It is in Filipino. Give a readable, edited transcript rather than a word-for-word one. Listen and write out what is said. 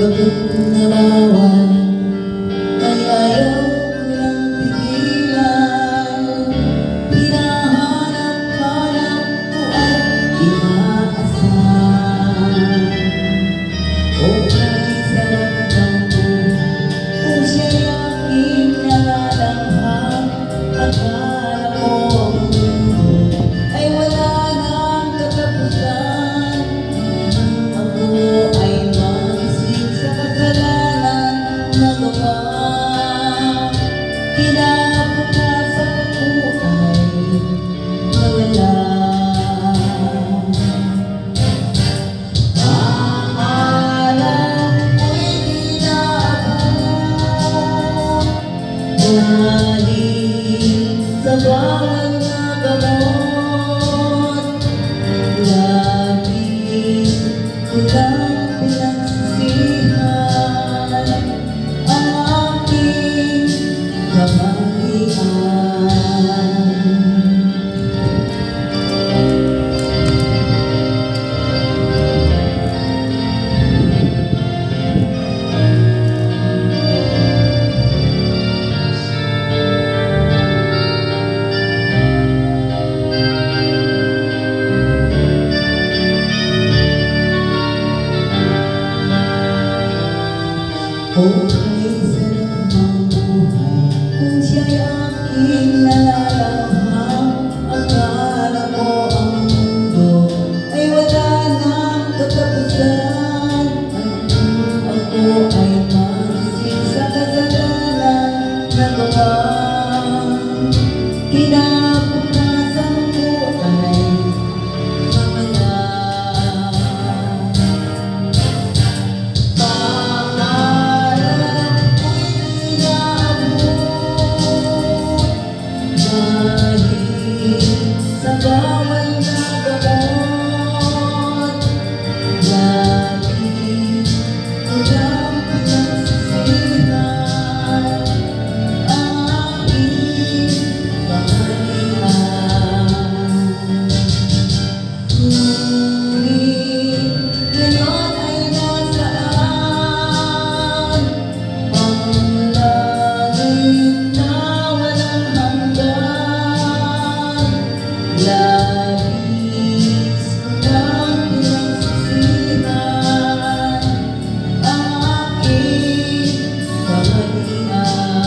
Pagod na bawal, ay ayaw ko lang pigilan. Hinahanap-hanap ko at inaasam. Okay sa ramdam ko, kung siya'y aking nalalanghap. Akala ko ang mundo ay wala nang katapusan. Ako ay magising sa kasalanan na gawa. Kinabukasan ko ay mawala. Pangarap ko'y di naabot dahil sa bawal na gamot. Lagi ko lang pinagsisihan ang aking kamalian. Okay sa ng buhay, kung siya'y aking nalalanghap. Akala ko ang mundo ay wala nang katapusan. Ako ay magising sa kasalanan na gawa. Kinabukasan ko ay mawala. Sa bawal na gamot, lagi ko lang pinagsisihan ang aking kamalian. Ngunit ngayon ay nasaan ang langit na walang hanggan. Labis ko lang pinagsisihan ang aking kamalian.